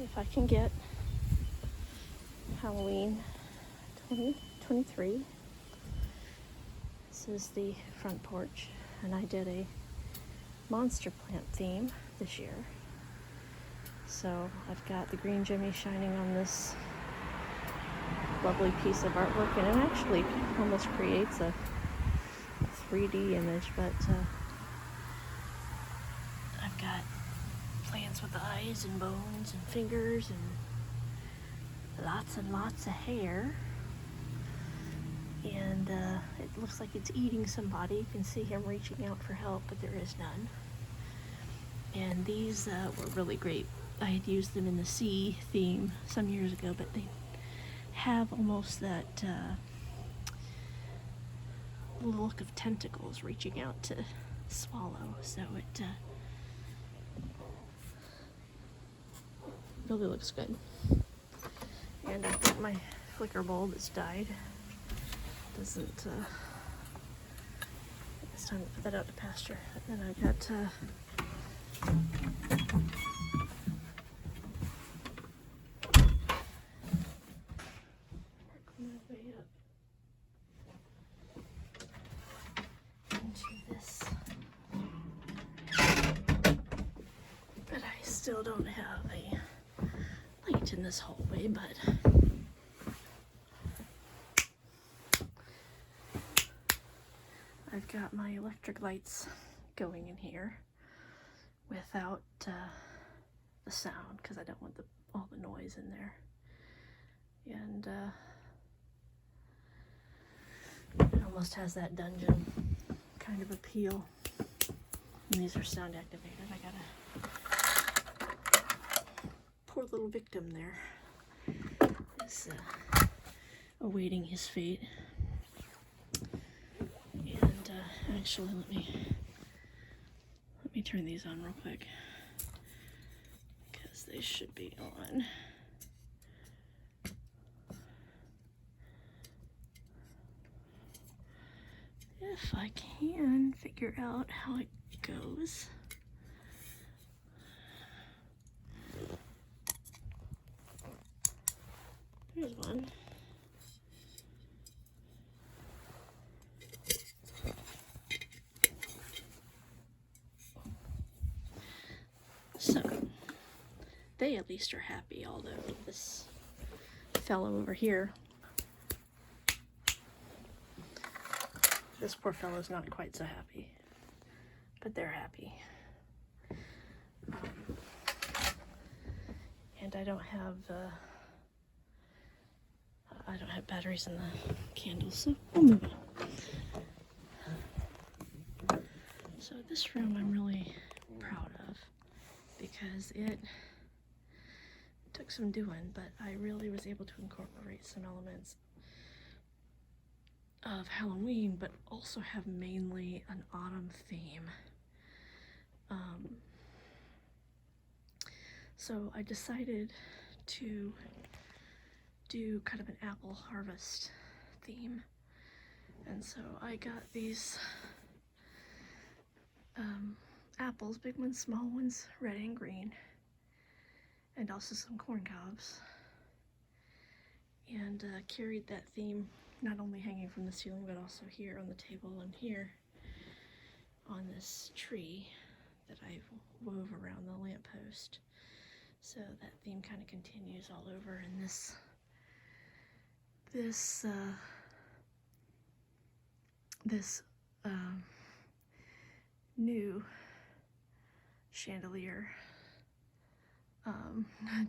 if I can get Halloween 2023. This is the front porch, and I did a monster plant theme this year. So I've got the green Jimmy shining on this lovely piece of artwork, and it actually almost creates a 3D image, but I've got plants with eyes and bones and fingers and lots of hair. And it looks like it's eating somebody. You can see him reaching out for help, but there is none. And these were really great. I had used them in the sea theme some years ago, but they have almost that look of tentacles reaching out to swallow. So it really looks good. And I've got my flicker bulb that's died. Doesn't it's time to put that out to pasture. And I've got work my way up into this, but I still don't have a light in this hallway, but I've got my electric lights going in here without the sound, because I don't want all the noise in there. And it almost has that dungeon kind of appeal. And these are sound activated. I got a poor little victim there is awaiting his fate. And actually, let me turn these on real quick, because they should be on. If I can figure out how it goes. There's one. So, they at least are happy, although this fellow over here, this poor fellow's not quite so happy, but they're happy. And I don't have batteries in the candles, so we'll move on. So this room I'm really proud of, because it took some doing, but I really was able to incorporate some elements of Halloween, but also have mainly an autumn theme. So I decided to do kind of an apple harvest theme, and so I got these apples, big ones, small ones, red and green, and also some corn cobs, and carried that theme not only hanging from the ceiling, but also here on the table and here on this tree that I wove around the lamppost. So that theme kind of continues all over, and this new chandelier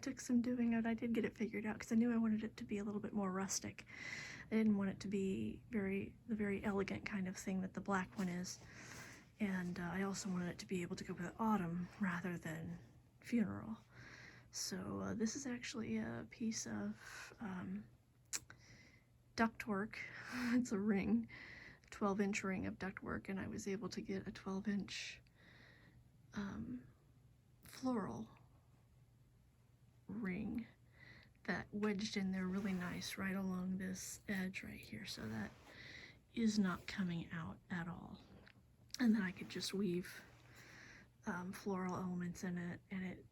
took some doing out. I did get it figured out, because I knew I wanted it to be a little bit more rustic. I didn't want it to be the very elegant kind of thing that the black one is, and I also wanted it to be able to go with autumn rather than funeral. So this is actually a piece of ductwork. It's a ring, 12-inch ring of ductwork, and I was able to get a 12-inch floral ring that wedged in there really nice right along this edge right here, so that is not coming out at all. And then I could just weave floral elements in it, and it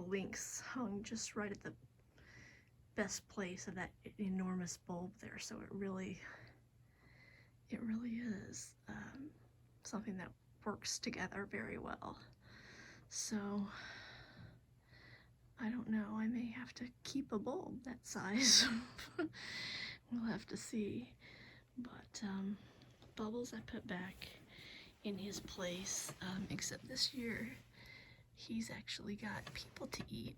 links hung just right at the best place of that enormous bulb there, so it really is something that works together very well. So I don't know, I may have to keep a bulb that size. We'll have to see. But Bubbles I put back in his place, except this year he's actually got people to eat,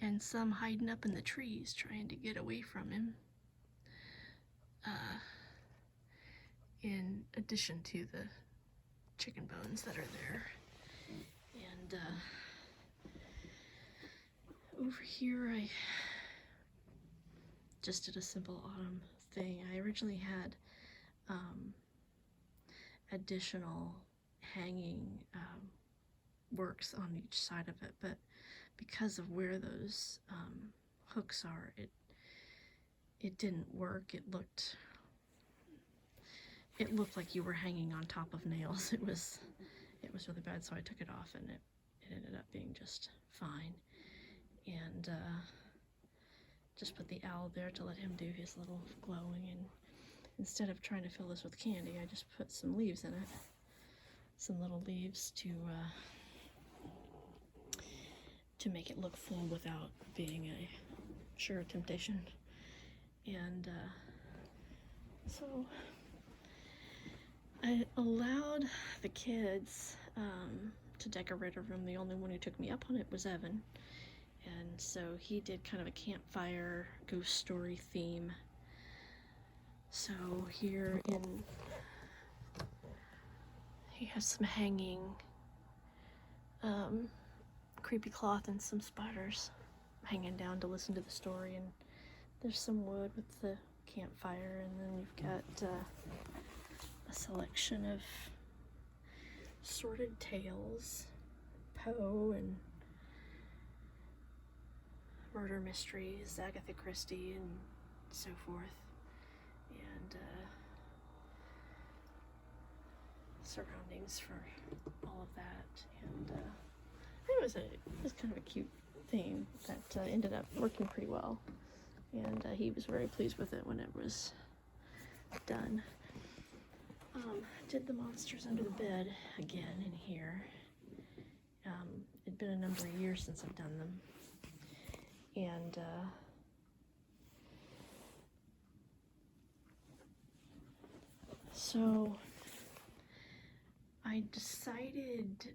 and some hiding up in the trees trying to get away from him, in addition to the chicken bones that are there. And over here I just did a simple autumn thing. I originally had additional hanging works on each side of it, but because of where those hooks are, it didn't work. It looked like you were hanging on top of nails. It was really bad, so I took it off, and it ended up being just fine. And just put the owl there to let him do his little glowing, and instead of trying to fill this with candy, I just put some leaves in it, some little leaves to make it look full without being a sure temptation. And so I allowed the kids to decorate a room. The only one who took me up on it was Evan, and so he did kind of a campfire ghost story theme. So here he has some hanging creepy cloth and some spiders hanging down to listen to the story, and there's some wood with the campfire, and then you've got a selection of sordid tales, Poe and murder mysteries, Agatha Christie, and so forth, and surroundings for all of that. And it was kind of a cute theme that ended up working pretty well, and he was very pleased with it when it was done. Did the monsters under the bed again in here. It'd been a number of years since I've done them, and so I decided,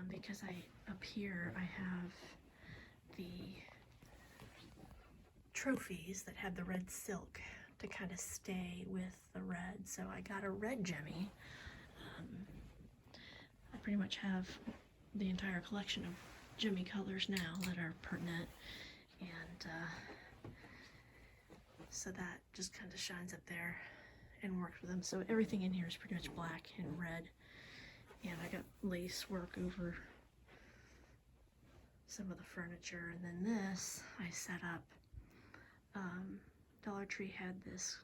because up here I have the trophies that have the red silk to kind of stay with the red, so I got a red Jemmy. I pretty much have the entire collection of Jemmy colors now that are pertinent, and so that just kind of shines up there and works with them. So everything in here is pretty much black and red, and I got lace work over some of the furniture. And then this I set up. Dollar Tree had this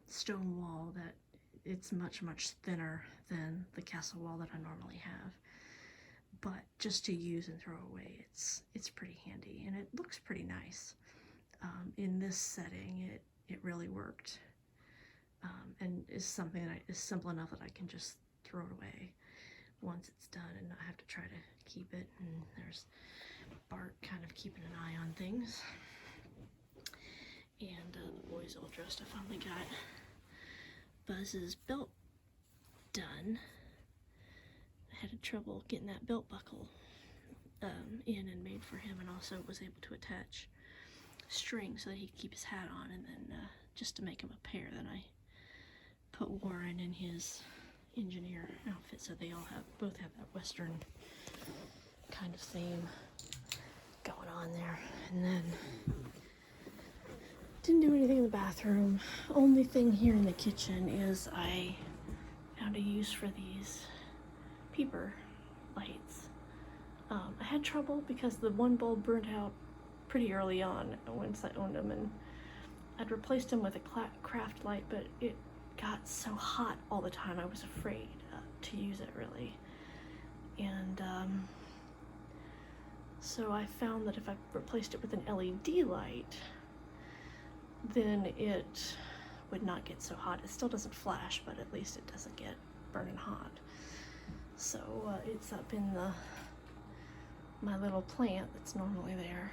stone wall that it's much thinner than the castle wall that I normally have, but just to use and throw away, it's pretty handy, and it looks pretty nice. In this setting, it really worked, and is something that is simple enough that I can just throw it away once it's done and not have to try to keep it. And there's Bart kind of keeping an eye on things, and the boys all dressed. I finally got Buzz's belt done. I had trouble getting that belt buckle in and made for him, and also was able to attach string so that he could keep his hat on. And then just to make him a pair, then I put Warren in his engineer outfit, so they both have that western kind of theme going on there. And then didn't do anything in the bathroom. Only thing here in the kitchen is I found a use for these peeper lights. I had trouble because the one bulb burnt out pretty early on once I owned them, and I'd replaced them with a craft light, but it got so hot all the time I was afraid to use it really. And So I found that if I replaced it with an LED light, then it would not get so hot. It still doesn't flash, but at least it doesn't get burning hot. So it's up in my little plant that's normally there,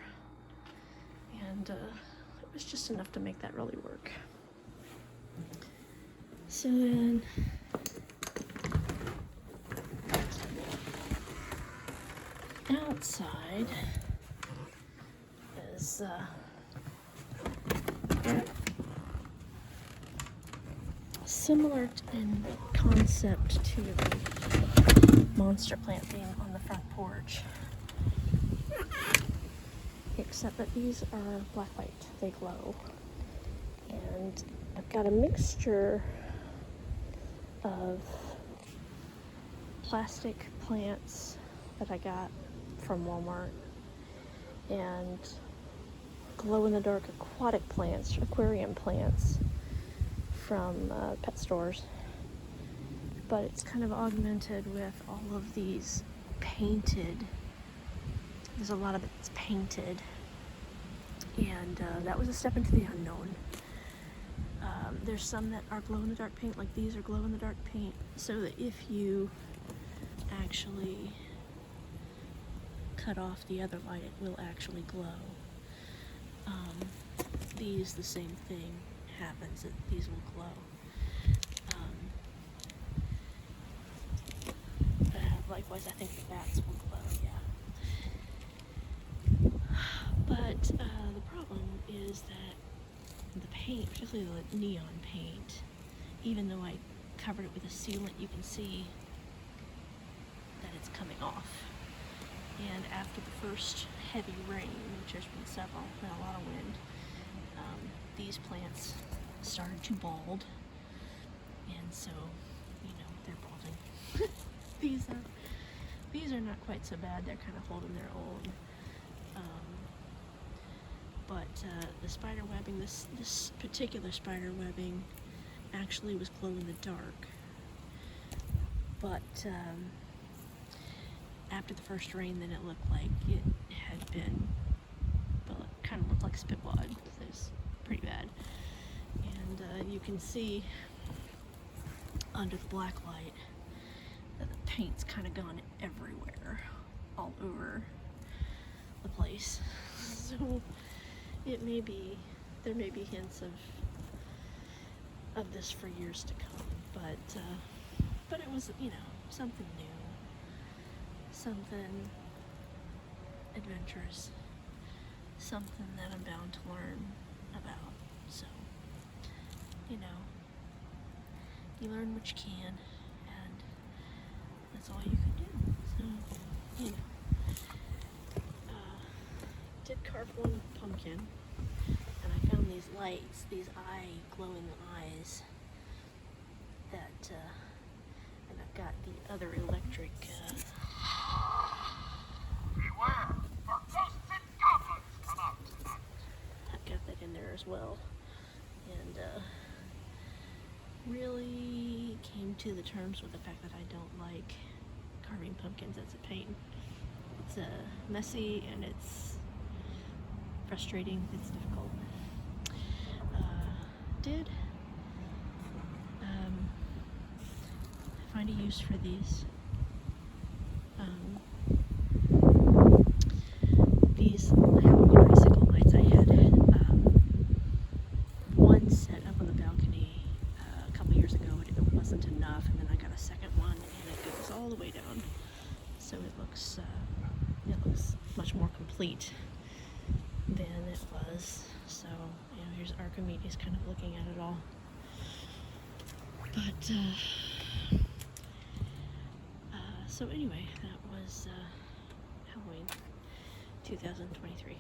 and it was just enough to make that really work. So then outside is similar in concept to the monster plant being on the front porch, except that these are black light, they glow. And I've got a mixture of plastic plants that I got from Walmart and glow-in-the-dark aquatic plants, aquarium plants from pet stores. But it's kind of augmented with all of these painted, there's a lot of it that's painted, and that was a step into the unknown. There's some that are glow-in-the-dark paint, like these are glow-in-the-dark paint, so that if you actually cut off the other light, it will actually glow. These, the same thing happens, that these will glow. Likewise, I think the bats will glow, yeah. But the problem is that the paint, particularly the neon paint, even though I covered it with a sealant, you can see that it's coming off. And after the first heavy rain, which there's been several, and a lot of wind, these plants started to bald, and so, you know, they're balding. These are not quite so bad, they're kind of holding their own. But the spider webbing, this particular spider webbing actually was glow in the dark. But after the first rain, then it looked like it had been, well, it kind of looked like spitwad. It was pretty bad. And you can see under the black light that the paint's kind of gone everywhere, all over the place. So it may be, there may be hints of this for years to come, but it was, you know, something new, something adventurous, something that I'm bound to learn about. So, you know, you learn what you can, and that's all you can do. So, you know, did carve one pumpkin, and I found these lights, these glowing eyes, that, and I've got the other electric, beware, for ghosts and goblins come out tonight. I've got that in there as well, and, really came to the terms with the fact that I don't like carving pumpkins as a pain. It's, messy, and it's frustrating, it's difficult. Did find a use for these. These Halloween icicle lights, I had one set up on the balcony a couple years ago, but it wasn't enough, and then I got a second one, and it goes all the way down, so it looks much more complete than it was. So, you know, here's Archimedes kind of looking at it all. But, so anyway, that was Halloween 2023.